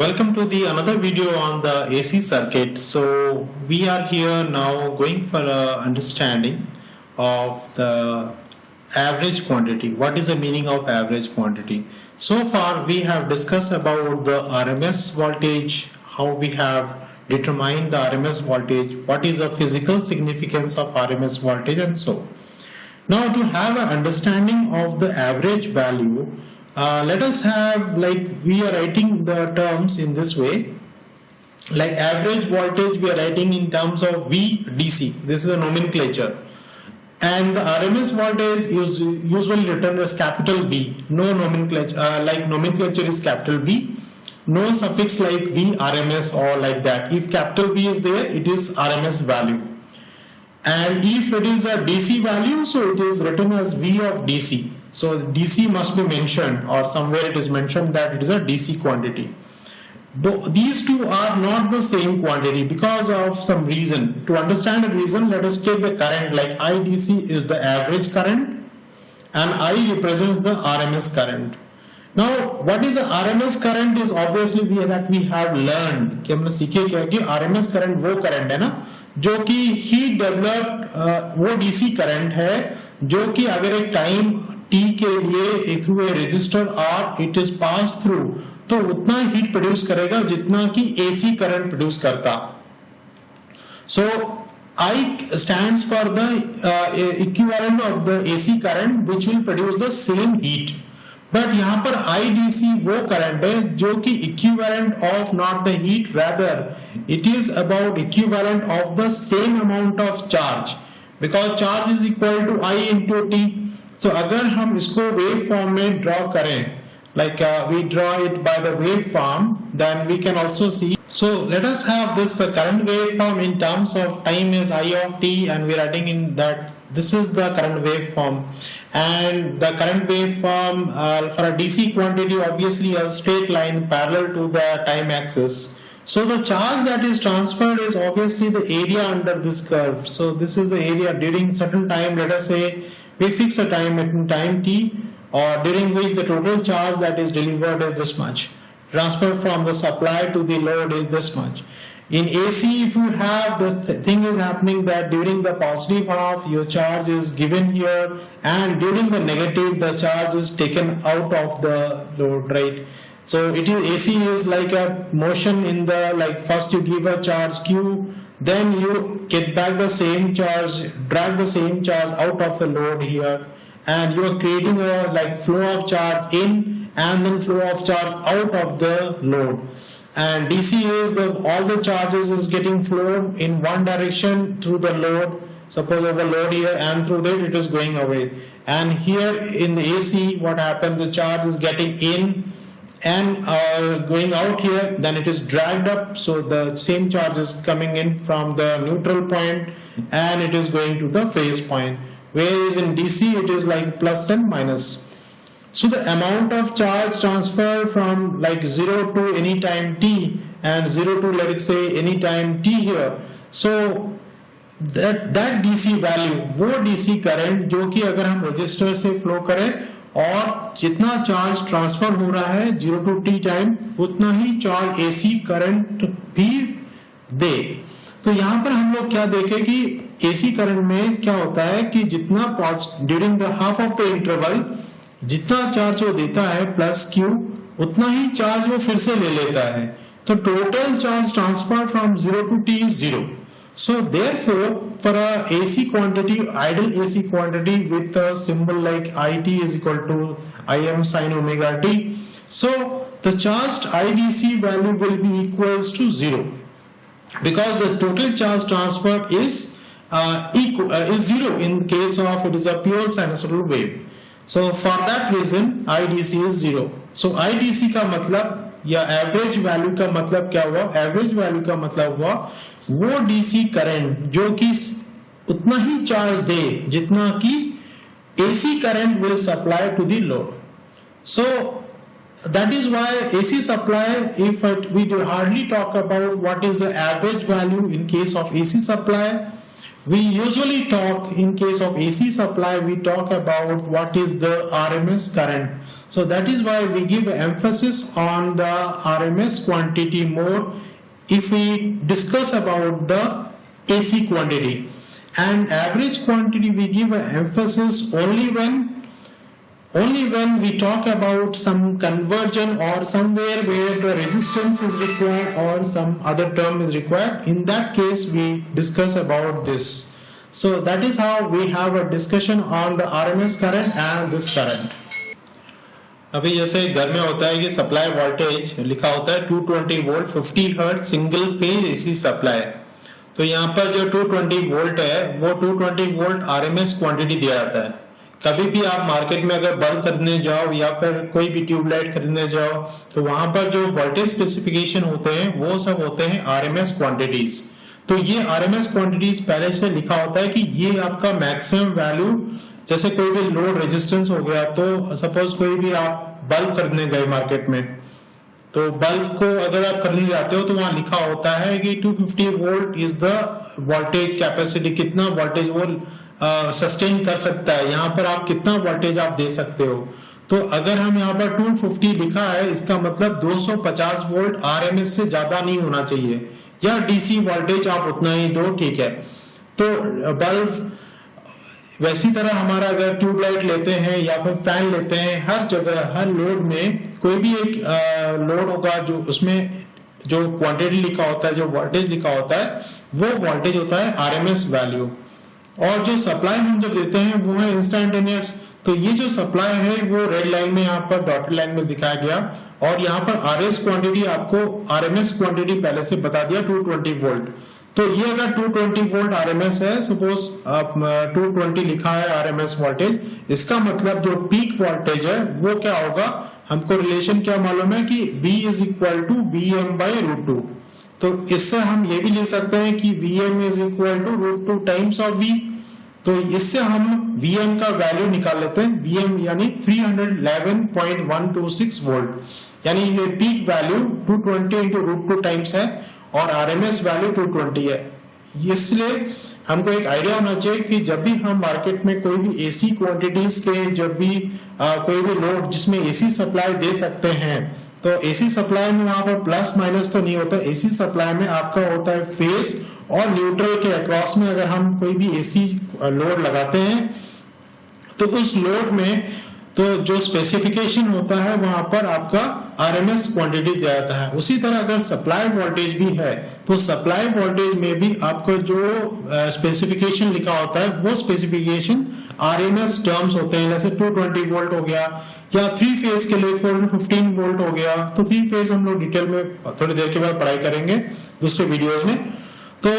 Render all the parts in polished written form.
Welcome to the another video on the AC circuit. So we are here now going for a understanding of the average quantity. What is the meaning of average quantity? So far we have discussed about the RMS voltage, how we have determined the RMS voltage, what is the physical significance of RMS voltage and so. Now to have an understanding of the average value, let us have we are writing the terms in this way. Like average voltage we are writing in terms of VDC. This is a nomenclature. And the RMS voltage is usually written as capital V. No nomenclature, nomenclature is capital V. No suffix like V RMS or like that. If capital V is there, it is RMS value. And if it is a DC value, so it is written as V of DC. So DC must be mentioned, or somewhere it is mentioned that it is a DC quantity. These two are not the same quantity because of some reason. To understand the reason, let us take the current, like IDC is the average current and I represents the RMS current. Now what is the RMS current is obviously we have learned कि हमने सीखे क्या कि RMS current वो current है ना जो कि heat developed वो DC current है जो कि अगर एक time T के लिए through a resistor or it is passed through तो उतना हीट प्रोड्यूस करेगा जितना कि AC करंट प्रोड्यूस करता. So I stands for the equivalent of the AC current which will produce the same heat. But यहाँ पर IDC वो current है जो कि equivalent of not the heat rather it is about equivalent of the same amount of charge because charge is equal to I into T. तो अगर हम इसको वेव फॉर्म में ड्रॉ करें like we draw it by the waveform, then we can also see. So let us have this current waveform in terms of time is I of t, and we are writing in that this is the current waveform, and the current waveform for a DC quantity obviously a straight line parallel to the time axis. So the charge that is transferred is obviously the area under this curve. So this is the area during certain time. Let us say we fix a time at time t, or during which the total charge that is delivered is this much. Transfer from the supply to the load is this much. In AC, if you have the thing is happening that during the positive half your charge is given here, and during the negative the charge is taken out of the load, right? So it is AC is like a motion in the first you give a charge Q, then you get back the same charge, drag the same charge out of the load here, and you are creating a flow of charge in and then flow of charge out of the load. And DC is all the charges is getting flowed in one direction through the load, suppose over load here, and through that it is going away. And here in the AC what happens, the charge is getting in and going out here, then it is dragged up, so the same charge is coming in from the neutral point and it is going to the phase point. Whereas in DC it is like plus and minus. So the amount of charge transfer from 0 to any time t and 0 to let us say any time t here. So that DC value वो DC current जो कि अगर हम register से flow करें और जितना charge transfer हो रहा है 0 to t टाइम उतना ही चार्ज AC करंट भी दे. तो यहाँ पर हम लोग क्या देखें कि AC करंट में क्या होता है कि जितना during the half of the interval जितना चार्ज वो देता है प्लस Q उतना ही चार्ज वो फिर से ले लेता है. तो total charge transfer from 0 to t is 0. So therefore for a AC quantity, ideal AC quantity with a symbol like IT is equal to Im sin omega t, so the charged IDC value will be equals to 0. Because the total charge transfer is 0 in case of it is a pure sinusoidal wave. So for that reason IDC is 0. So IDC का मतलब या average value का मतलब क्या हुआ? Average value का मतलब हुआ वो DC करंट जो कि उतना ही चार्ज दे जितना कि AC current will supply to the load. So that is why AC supply, we do hardly talk about what is the average value in case of AC supply. We usually talk in case of AC supply, we talk about what is the RMS current. So that is why we give emphasis on the RMS quantity more if we discuss about the AC quantity, and average quantity we give an emphasis only when we talk about some conversion or somewhere where the resistance is required or some other term is required. In that case we discuss about this. So that is how we have a discussion on the RMS current and this current. अभी जैसे घर में होता है कि supply voltage लिखा होता है 220 volt 50 hertz single phase AC supply, तो यहाँ पर जो 220 वोल्ट है वो 220 वोल्ट आरएमएस क्वांटिटी दिया जाता है। कभी भी आप मार्केट में अगर बल्ब खरीदने जाओ या फिर कोई भी ट्यूबलाइट खरीदने जाओ तो वहां पर जो वोल्टेज स्पेसिफिकेशन होते हैं वो सब होते हैं आरएमएस क्वांटिटीज। तो ये आरएमएस क्वांटिटीज पहले से लिखा होता है कि ये आपका मैक्सिमम वैल्यू, जैसे कोई भी लोड रेजिस्टेंस हो गया, तो सपोज कोई भी आप बल्ब खरीदने गए मार्केट में, तो बल्ब को अगर आप खरीदने जाते हो तो वहां लिखा होता है कि 250 volt is the voltage capacity, कितना वोल्टेज वो सस्टेन कर सकता है, यहाँ पर आप कितना वोल्टेज आप दे सकते हो। तो अगर हम यहाँ पर 250 लिखा है इसका मतलब 250 वोल्ट आरएमएस से ज्यादा नहीं होना चाहिए, या डीसी वोल्टेज आप उतना ही दो, ठीक है। तो बल्ब वैसी तरह हमारा अगर ट्यूबलाइट लेते हैं या फिर फैन लेते हैं, हर जगह हर लोड में कोई भी एक लोड होगा जो उसमें जो क्वांटिटी लिखा होता है, जो वोल्टेज लिखा होता है वो वोल्टेज होता है आरएमएस वैल्यू। और जो सप्लाई हम जब देते हैं वो है इंस्टैन्टेनियस। तो ये जो सप्लाई है वो रेड लाइन में यहाँ पर डॉटेड लाइन में दिखाया गया, और यहाँ पर आरएस क्वांटिटी आपको आरएमएस क्वांटिटी पहले से बता दिया 220 वोल्ट। तो ये अगर 220 वोल्ट आरएमएस है, सपोज आप 220 लिखा है आरएमएस वोल्टेज, इसका मतलब जो पीक वोल्टेज है वो क्या होगा, हमको रिलेशन क्या मालूम है कि V is equal to Vm/√2। तो इससे हम ये भी ले सकते हैं कि Vm is equal to √2 times of V। तो इससे हम Vm का वैल्यू निकाल लेते हैं, Vm यानी 311.126 वोल्ट, यानी ये पीक वैल्यू 220 इंटू √2 टाइम्स है और आरएमएस वैल्यू 220 है। इसलिए हमको एक आइडिया होना चाहिए कि जब भी हम मार्केट में कोई भी एसी क्वांटिटीज के, जब भी कोई भी लोड जिसमें एसी सप्लाई दे सकते हैं, तो एसी सप्लाई में वहां पर प्लस माइनस तो नहीं होता। एसी सप्लाई में आपका होता है फेज और न्यूट्रल के अक्रॉस में अगर हम कोई भी एसी लोड लगाते हैं तो उस लोड में तो जो स्पेसिफिकेशन होता है वहां पर आपका आरएमएस क्वांटिटीज दिया जाता है। उसी तरह अगर सप्लाई वोल्टेज भी है तो सप्लाई वोल्टेज में भी आपको जो स्पेसिफिकेशन लिखा होता है वो स्पेसिफिकेशन आरएमएस टर्म्स होते हैं। जैसे 220 वोल्ट हो गया, या 3 फेज के लिए 415 वोल्ट हो गया। तो 3 फेज हम लोग डिटेल में थोड़ी देर के बाद पढ़ाई करेंगे दूसरे वीडियोस में। तो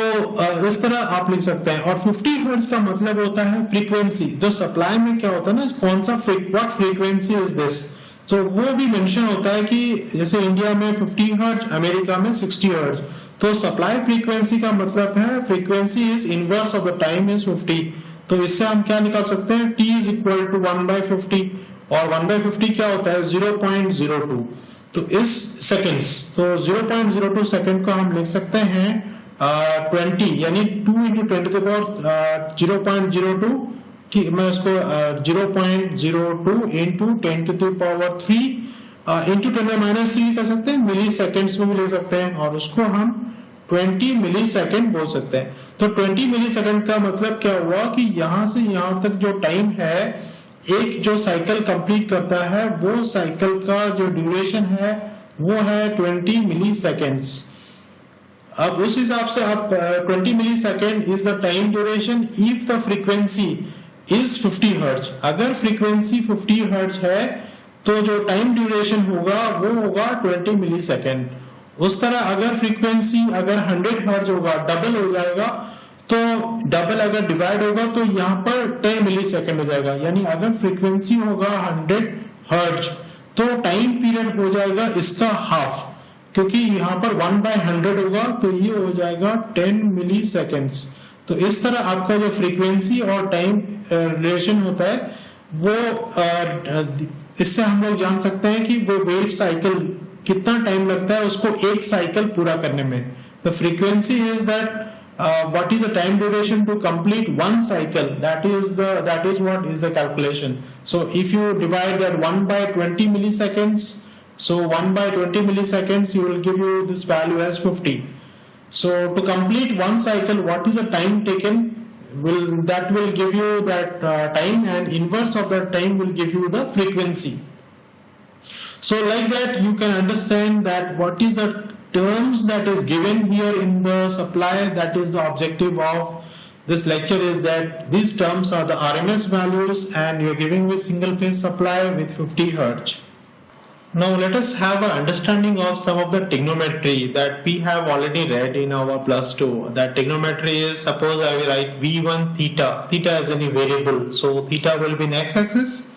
इस तरह आप लिख सकते हैं। और 50 हर्ट्ज का मतलब होता है फ्रीक्वेंसी। जो सप्लाई में क्या होता है ना, कौन सा व्हाट फ्रीक्वेंसी इज दिस, तो वो भी मेंशन होता है कि जैसे इंडिया में 50 हर्ट्ज, अमेरिका में 60 हर्ट्ज। तो सप्लाई फ्रीक्वेंसी का मतलब है frequency is inverse of the time is 50। तो इससे हम क्या निकाल सकते हैं, T इज इक्वल टू 1/50, और 1/50 क्या होता है 0.02, तो इस सेकेंड्स। तो 0.02 सेकेंड को हम लिख सकते हैं 20, यानी 2 into 10 to the power 0.02, ठीक, मैं इसको 0.02 into 10 to the power 3 into 10⁻³ कर सकते हैं, मिली सेकेंड्स में भी ले सकते हैं, और उसको हम 20 मिली सेकेंड बोल सकते हैं। तो 20 मिली सेकेंड का मतलब क्या हुआ कि यहां से यहां तक जो टाइम है, एक जो साइकिल कंप्लीट करता है वो साइकिल का जो ड्यूरेशन है वो है 20 मिली सेकेंड्स। अब उस हिसाब से आप 20 millisecond is the time duration if the frequency is 50 hertz. अगर फ्रीक्वेंसी 50 हर्ट्ज है तो जो टाइम ड्यूरेशन होगा वो होगा 20 मिली सेकेंड। उस तरह अगर फ्रीक्वेंसी अगर 100 हर्ट्ज होगा, डबल हो जाएगा, तो डबल अगर डिवाइड होगा तो यहाँ पर 10 मिली सेकेंड हो जाएगा। यानी अगर फ्रीक्वेंसी होगा 100 हर्ट्ज तो टाइम पीरियड हो जाएगा इसका हाफ, क्योंकि यहाँ पर 1/100 होगा तो ये हो जाएगा 10 मिली सेकेंड्स। तो इस तरह आपका जो फ्रीक्वेंसी और टाइम रिलेशन होता है वो इससे हम लोग जान सकते हैं कि वो वेव साइकिल कितना टाइम लगता है उसको एक साइकिल पूरा करने में। The frequency is that what is the time duration to complete one cycle. That is what is the calculation. So if you divide that 1 by 20 milliseconds, so 1 by 20 milliseconds, you will give you this value as 50. So to complete one cycle, what is the time taken? That will give you that time, and inverse of that time will give you the frequency. So like that you can understand that what is the terms that is given here in the supply. That is the objective of this lecture, is that these terms are the RMS values, and you are giving with single phase supply with 50 Hz. Now let us have an understanding of some of the trigonometry that we have already read in our +2. That trigonometry is, suppose I will write V1 theta. Theta is any variable, so theta will be in x-axis.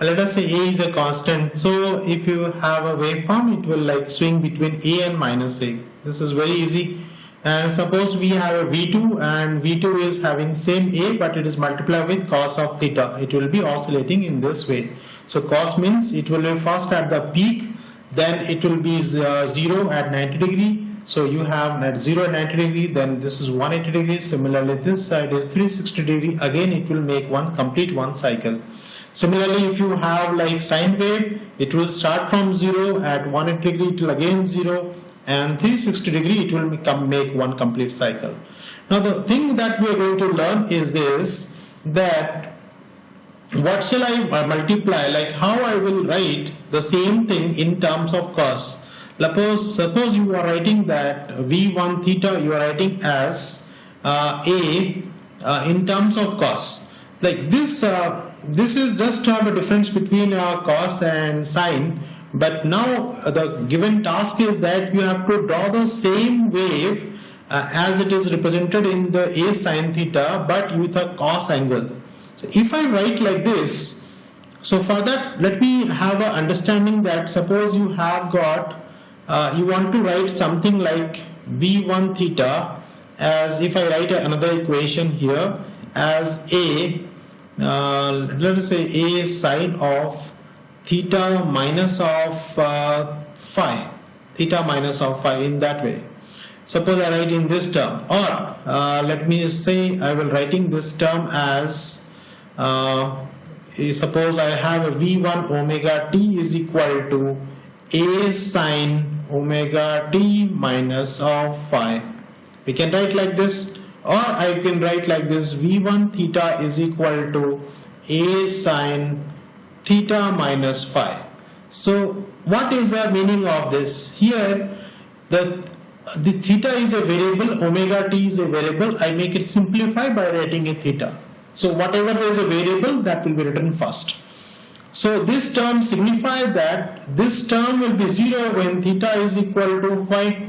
Let us say A is a constant. So if you have a waveform, it will like swing between A and minus A. This is very easy. And suppose we have a V2, and V2 is having same A, but it is multiplied with cos of theta. It will be oscillating in this way. So cos means it will be first at the peak, then it will be 0 at 90 degree. So you have at 0 at 90 degree, then this is 180 degrees. Similarly, this side is 360 degree. Again, it will make complete one cycle. Similarly, if you have like sine wave, it will start from 0 at 180 degree till again 0, and 360 degree it will make one complete cycle. Now the thing that we are going to learn is this, that what shall I multiply, like how I will write the same thing in terms of cos. Suppose you are writing that V1 theta, you are writing as A in terms of cos. Like this is just to have a difference between cos and sine. But now the given task is that you have to draw the same wave as it is represented in the A sine theta, but with a cos angle. So if I write like this, so for that let me have an understanding that suppose you have got, you want to write something like V1 theta as, if I write another equation here as A, let us say A sine of theta minus of phi, theta minus of phi, in that way. Suppose I write in this term, or let me say I will writing this term as suppose I have a V1 omega t is equal to A sine omega t minus of phi. We can write like this, or I can write like this, V1 theta is equal to A sine theta minus phi. So what is the meaning of this? Here the theta is a variable, omega t is a variable. I make it simplify by writing a theta. So whatever is a variable, that will be written first. So this term signifies that this term will be 0 when theta is equal to phi.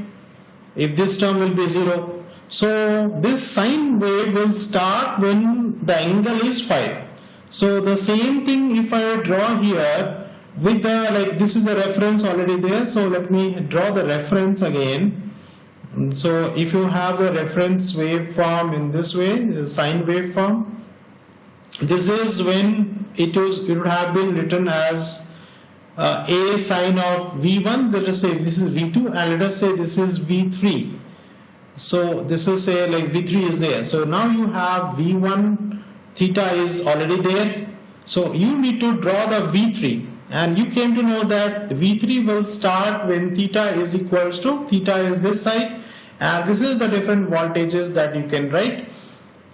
If this term will be 0, so this sine wave will start when the angle is phi. So the same thing if I draw here with the, like this is the reference already there, so let me draw the reference again. So if you have the reference waveform in this way, the sine waveform, this is when it would have been written as A sine of V1, let us say this is V2, and let us say this is V3. So this is say like V3 is there. So now you have V1 theta is already there. So you need to draw the V3, and you came to know that V3 will start when theta is equals to, theta is this side, and this is the different voltages that you can write.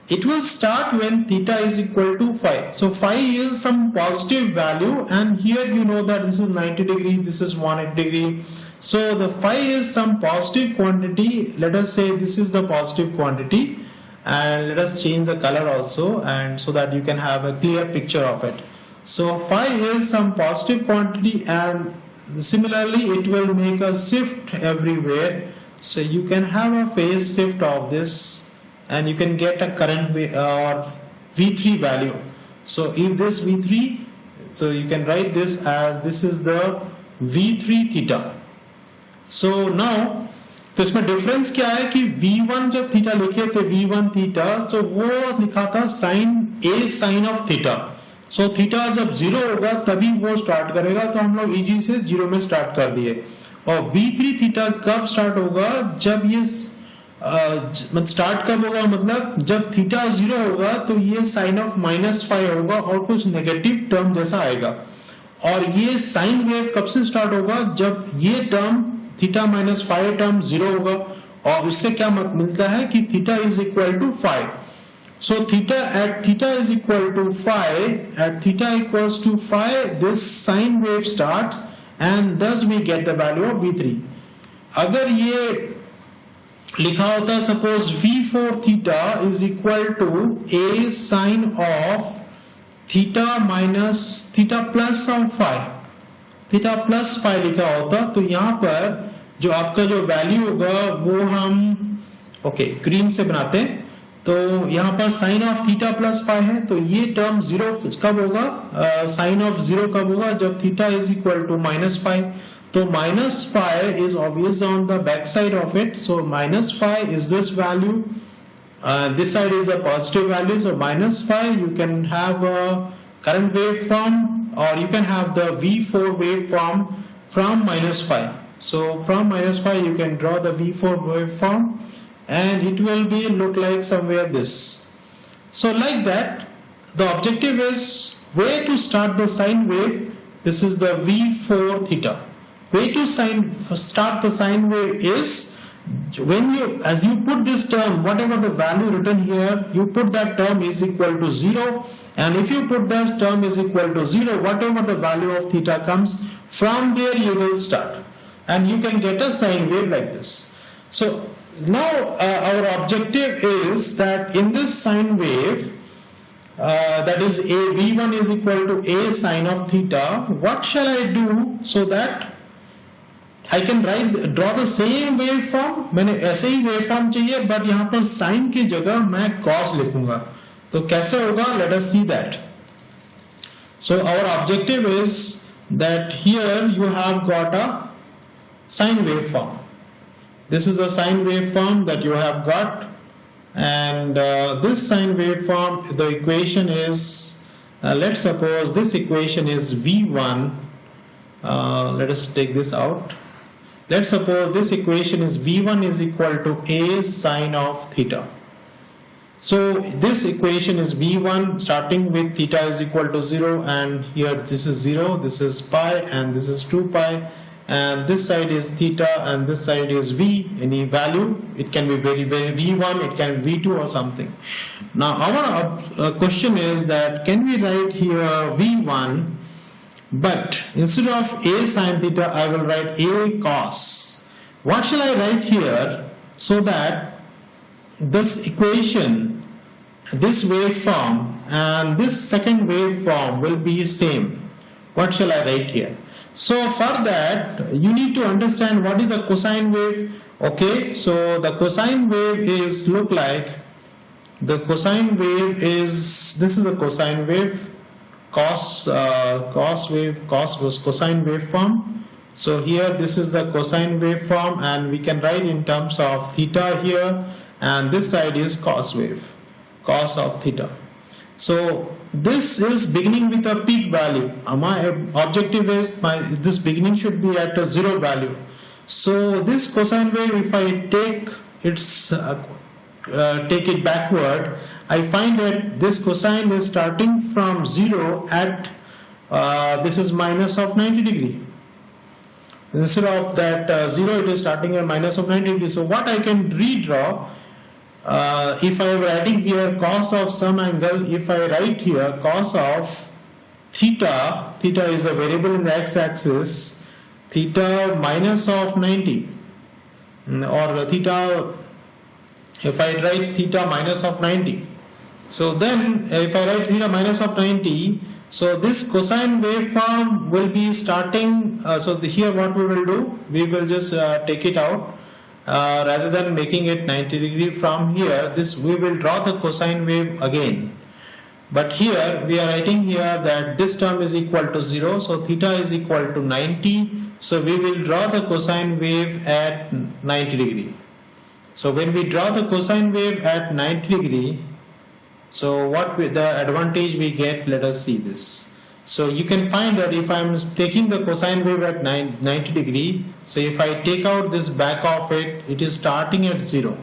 It will start when theta is equal to phi. So phi is some positive value, and here you know that this is 90 degree, this is 180 degree. So the phi is some positive quantity. Let us say this is the positive quantity, and let us change the color also, and so that you can have a clear picture of it. So phi is some positive quantity, and similarly it will make a shift everywhere. So you can have a phase shift of this, and you can get a current or V3 value. So if this V3, so you can write this as, this is the V3 theta. So now तो इसमें difference क्या है कि V1 जब theta लिखे थे, V1 theta, तो वो लिखा था sine A sine of theta. So theta जब 0 होगा तभी वो स्टार्ट करेगा, तो हम लोग इजी से 0 में स्टार्ट कर दिए. और V3 थीटा कब स्टार्ट होगा, जब ये मतलब स्टार्ट कब होगा, मतलब जब थीटा 0 होगा तो ये साइन ऑफ -5 होगा और कुछ नेगेटिव टर्म जैसा आएगा। और ये साइन वेव कब से स्टार्ट होगा, जब ये टर्म थीटा -5 टर्म 0 होगा, और उससे क्या मिलता है कि theta is equal to 5। So at theta is equal to 5, at theta equals to 5, this sine wave starts and thus we get the value of V3. अगर ये लिखा होता suppose V4 theta is equal to a sine of theta minus theta plus of 5, theta plus 5 लिखा होता, तो यहाँ पर जो आपका जो वैल्यू होगा वो हम ग्रीन से बनाते हैं। तो यहाँ पर साइन ऑफ थीटा प्लस 5 है, तो ये टर्म 0 कब होगा, साइन ऑफ 0 कब होगा, जब थीटा इज इक्वल टू -5। तो -5 is obvious on the back side of it, so -5 is this value, this side is a positive value, so -5 you can have a current waveform or you can have the V4 waveform from -5. So from -5 you can draw the V4 waveform and it will be look like somewhere this. So like that, the objective is where to start the sine wave. This is the V4 theta. Way to start the sine wave is when as you put this term, whatever the value written here, you put that term is equal to 0, and if you put that term is equal to 0, whatever the value of theta comes, from there you will start and you can get a sine wave like this. So now our objective is that in this sine wave, that is a V1 is equal to a sine of theta, what shall I do so that I can draw the same waveform? मैंने ऐसे ही waveform चाहिए, but यहाँ पर sine की जगह मैं cos लिखूंगा, तो कैसे होगा, let us see that. So our objective is that here you have got a sine waveform. This is the sine waveform that you have got, and this sine waveform, the equation is, let's suppose this equation is V1. Let us take this out. Let's suppose this equation is V1 is equal to a sine of theta. So this equation is V1 starting with theta is equal to 0, and here this is 0, this is pi, and this is 2 pi. And this side is theta and this side is V, any value. It can be very V1, it can be V2 or something. Now our question is that can we write here V1, but instead of a sin theta I will write a cos. What shall I write here so that this equation, this waveform and this second waveform will be same? What shall I write here? So for that you need to understand what is a cosine wave. Okay, so the cosine wave is look like, the cosine wave is, this is the cosine wave, cos was cosine waveform. So here this is the cosine waveform, and we can write in terms of theta here, and this side is cos wave, cos of theta. So this is beginning with a peak value. My objective is this beginning should be at a 0 value. So this cosine wave, if I take its take it backward, I find that this cosine is starting from 0 at this is minus of 90 degree. Instead of that 0, it is starting at minus of 90 degree. So what I can redraw, if I am writing here cos of some angle, if I write here cos of theta, theta is a variable in the x-axis, theta minus of 90, or theta, if I write theta minus of 90, so then if I write theta minus of 90, so this cosine waveform will be starting, so here what we will do, we will just take it out. Rather than making it 90 degree from here, this we will draw the cosine wave again. But here we are writing here that this term is equal to 0, so theta is equal to 90. So we will draw the cosine wave at 90 degree. So when we draw the cosine wave at 90 degree, so what the advantage we get, let us see this. So you can find that if I am taking the cosine wave at 90 degree, so if I take out this back of it, it is starting at 0.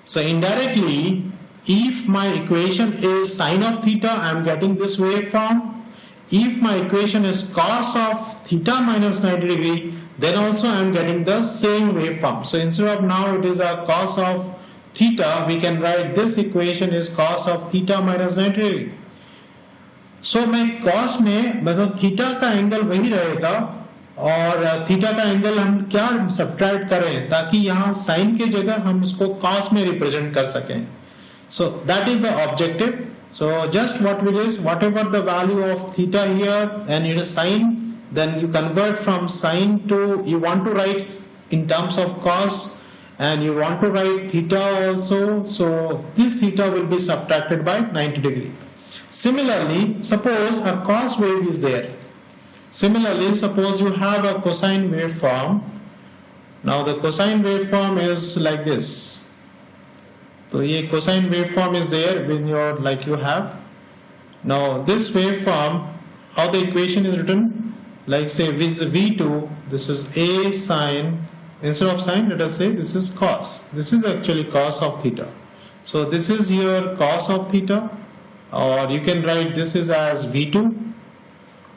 So indirectly, if my equation is sine of theta, I am getting this waveform. If my equation is cos of theta minus 90 degree, then also I am getting the same waveform. So instead of now it is a cos of theta, we can write this equation is cos of theta minus 90 degree. So मैं cos में मतलब theta का angle वही रहेगा और theta का angle हम क्या सब्ट्रैक्ट करें ताकि यहाँ साइन के जगह हम उसको cos में रिप्रेजेंट कर सकें. So that is the objective. So just what it is, whatever the value of theta here and it is sine, then you convert from sine to, you want to write in terms of cos and you want to write theta also. So this theta will be subtracted by 90 degree. Similarly, suppose a cos wave is there. Similarly, suppose you have a cosine waveform. Now the cosine waveform is like this. So ये cosine waveform is there when you're like you have. Now this waveform, how the equation is written, like say with V2, this is A sine, instead of sine let us say this is cos. This is actually cos of theta. So this is your cos of theta, or you can write this is as V2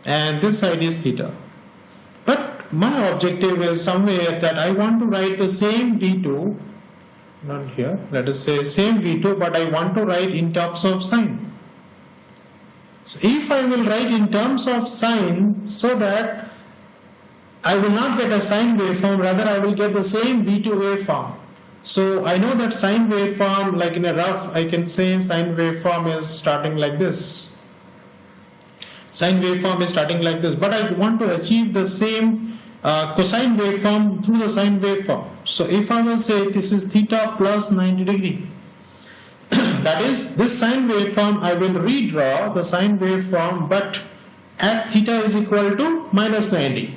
and this side is theta. But my objective is somewhere that I want to write the same V2, not here, let us say same V2, but I want to write in terms of sine. So if I will write in terms of sine, so that I will not get a sine waveform, rather I will get the same V2 waveform. So I know that sine waveform, like in a rough, I can say sine waveform is starting like this. Sine waveform is starting like this, but I want to achieve the same cosine waveform through the sine waveform. So if I will say this is theta plus 90 degree, that is this sine waveform, I will redraw the sine waveform, but at theta is equal to minus 90.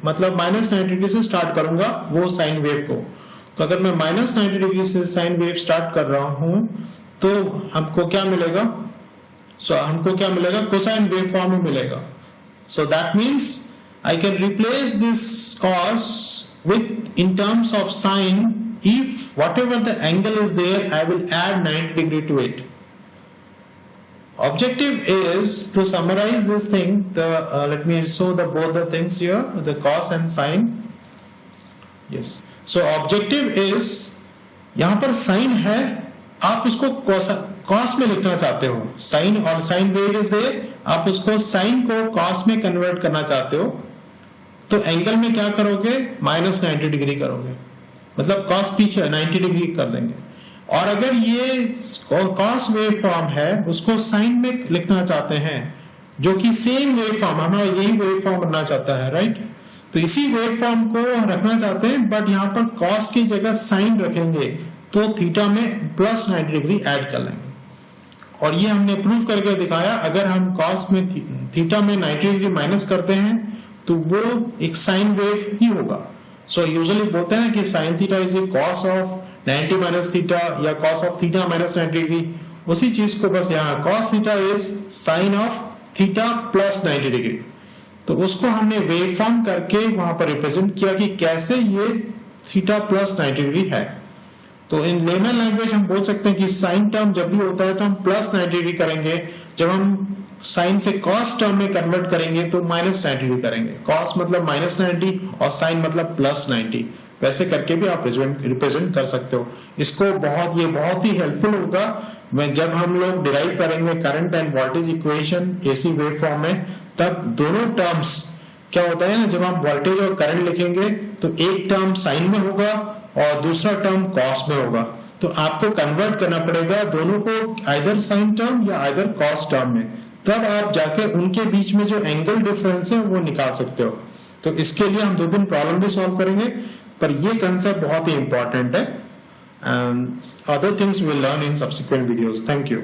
मतलब minus 90 degree से start करूंगा वो sine wave को. तो अगर मैं minus 90 degree से sine wave start कर रहा हूं तो हमको क्या मिलेगा? हमको क्या मिलेगा? कोसाइन वेव फॉर्म में मिलेगा. So that means I can replace this cos with in terms of sine. If whatever the angle is there, I will add 90 degree to it. Objective is to summarize this thing. Let me show both the things here, the cos and sine. Yes. So objective is यहाँ पर sine है, आप उसको cos में लिखना चाहते हो. Sign और साइन वेव इज देयर, आप उसको साइन को cos में कन्वर्ट करना चाहते हो, तो एंगल में क्या करोगे? माइनस 90 डिग्री करोगे, मतलब cos पीछे 90 डिग्री कर देंगे. और अगर ये cos वेव फॉर्म है, उसको साइन में लिखना चाहते हैं, जो कि सेम वेव फॉर्म, हमारा यही वेव फॉर्म बनना चाहता है, राइट? तो इसी वेव फॉर्म को रखना चाहते हैं, बट यहाँ पर cos की जगह साइन रखेंगे, तो थीटा में प्लस 90 डिग्री ऐड कर लेंगे. और ये हमने प्रूव करके दिखाया, अगर हम cos में थीटा में 90 डिग्री माइनस करते हैं तो वो एक साइन वेव ही होगा. सो यूजुअली बोलते हैं कि sine theta is cos of 90 minus theta या cos of theta minus 90 degree. उसी चीज को बस यहाँ cos theta is sine of theta plus 90 degree. तो उसको हमने वेव फॉर्म करके वहां पर रिप्रेजेंट किया कि कैसे ये थीटा प्लस 90 डिग्री है. तो इन लेमन लैंग्वेज हम बोल सकते हैं कि साइन टर्म जब भी होता है तो हम प्लस 90 डिग्री करेंगे, जब हम साइन से कॉस टर्म में कन्वर्ट करेंगे तो माइनस 90 डिग्री करेंगे. कॉस मतलब माइनस 90 और साइन मतलब प्लस 90. वैसे करके भी आप रिप्रेजेंट कर सकते हो. इसको ये बहुत ही हेल्पफुल होगा जब हम लोग डिराइव करेंगे current end voltage equation AC wave form में. तब दोनों टर्म्स क्या होता है ना, जब हम वोल्टेज और करंट लिखेंगे तो एक टर्म साइन में होगा और दूसरा टर्म कॉस में होगा. तो आपको कन्वर्ट करना पड़ेगा दोनों को, आइदर साइन टर्म या आइदर कॉस टर्म में. तब आप जाके उनके बीच में जो एंगल डिफरेंस है वो निकाल सकते हो. तो इसके लिए हम 2-3 प्रॉब्लम भी सॉल्व करेंगे, पर ये कंसेप्ट बहुत ही इंपॉर्टेंट है. And other things will learn in subsequent videos. Thank you.